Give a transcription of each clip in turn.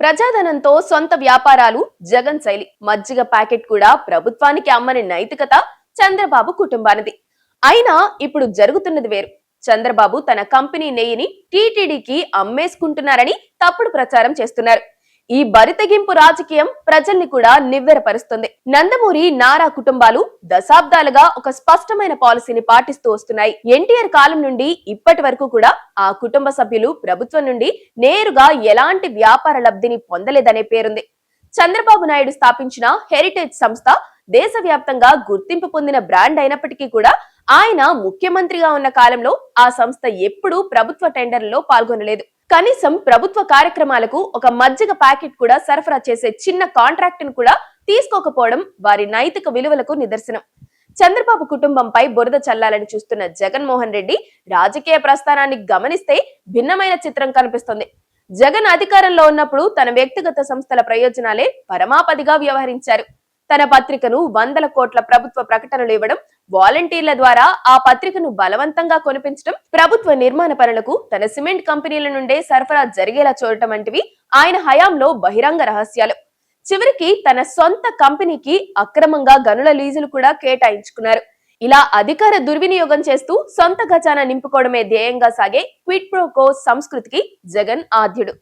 ప్రజాధనంతో సొంత వ్యాపారాలు జగన్ శైలి. మజ్జిగ ప్యాకెట్ కూడా ప్రభుత్వానికి అమ్మని నైతికత చంద్రబాబు కుటుంబానిది. అయినా ఇప్పుడు జరుగుతున్నది వేరు. చంద్రబాబు తన కంపెనీ నెయ్యిని టీటీడీకి అమ్మేసుకుంటున్నారని తప్పుడు ప్రచారం చేస్తున్నారు. ఈ బరితెగింపు రాజకీయం ప్రజల్ని కూడా నివ్వెరపరుస్తుంది. నందమూరి నారా కుటుంబాలు దశాబ్దాలుగా ఒక స్పష్టమైన పాలసీని పాటిస్తూ వస్తున్నాయి. ఎన్టీఆర్ కాలం నుండి ఇప్పటి వరకు కూడా ఆ కుటుంబ సభ్యులు ప్రభుత్వం నుండి నేరుగా ఎలాంటి వ్యాపార లబ్ధిని పొందలేదనే పేరుంది. చంద్రబాబు నాయుడు స్థాపించిన హెరిటేజ్ సంస్థ దేశవ్యాప్తంగా గుర్తింపు పొందిన బ్రాండ్ అయినప్పటికీ కూడా ఆయన ముఖ్యమంత్రిగా ఉన్న కాలంలో ఆ సంస్థ ఎప్పుడూ ప్రభుత్వ టెండర్లలో పాల్గొనలేదు. కనీసం ప్రభుత్వ కార్యక్రమాలకు ఒక మజ్జిగ ప్యాకెట్ కూడా సరఫరా చేసే చిన్న కాంట్రాక్ట్ ను కూడా తీసుకోకపోవడం వారి నైతిక విలువలకు నిదర్శనం. చంద్రబాబు కుటుంబంపై బురద చల్లాలని చూస్తున్న జగన్మోహన్ రెడ్డి రాజకీయ ప్రస్థానాన్ని గమనిస్తే భిన్నమైన చిత్రం కనిపిస్తుంది. జగన్ అధికారంలో ఉన్నప్పుడు తన వ్యక్తిగత సంస్థల ప్రయోజనాలే పరమాపదిగా వ్యవహరించారు. తన పత్రికను 100 కోట్ల ప్రభుత్వ ప్రకటనలు ఇవ్వడం, వాలంటీర్ల ద్వారా ఆ పత్రికను బలవంతంగా కొనిపించడం, ప్రభుత్వ నిర్మాణ పనులకు తన సిమెంట్ కంపెనీల నుండే సరఫరా జరిగేలా చూడటం వంటివి ఆయన హయాంలో బహిరంగ రహస్యాలు. చివరికి తన సొంత కంపెనీకి అక్రమంగా గనుల లీజులు కూడా కేటాయించుకున్నారు. ఇలా అధికార దుర్వినియోగం చేస్తూ సొంత ఖజానా నింపుకోవడమే ధ్యేయంగా సాగే క్విడ్ ప్రో కో సంస్కృతికి జగన్ ఆద్యుడు.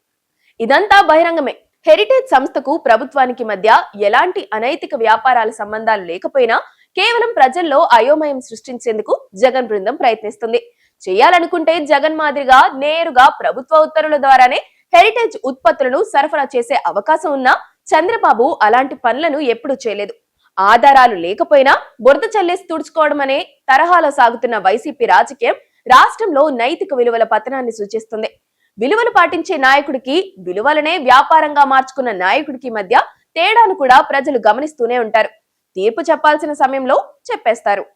ఇదంతా బహిరంగమే. హెరిటేజ్ సంస్థకు ప్రభుత్వానికి మధ్య ఎలాంటి అనైతిక వ్యాపారాల సంబంధాలు లేకపోయినా కేవలం ప్రజల్లో అయోమయం సృష్టించేందుకు జగన్ బృందం ప్రయత్నిస్తుంది. చేయాలనుకుంటే జగన్ మాదిరిగా నేరుగా ప్రభుత్వ ఉత్తర్వుల ద్వారానే హెరిటేజ్ ఉత్పత్తులను సరఫరా చేసే అవకాశం ఉన్నా చంద్రబాబు అలాంటి పనులను ఎప్పుడూ చేయలేదు. ఆధారాలు లేకపోయినా బురద చల్లేసి తుడుచుకోవడం అనే తరహాలో సాగుతున్న వైసీపీ రాజకీయం రాష్ట్రంలో నైతిక విలువల పతనాన్ని సూచిస్తుంది. విలువలు పాటించే నాయకుడికి, విలువలనే వ్యాపారంగా మార్చుకున్న నాయకుడికి మధ్య తేడాను కూడా ప్రజలు గమనిస్తూనే ఉంటారు. తీర్పు చెప్పాల్సిన సమయంలో చెప్పేస్తారు.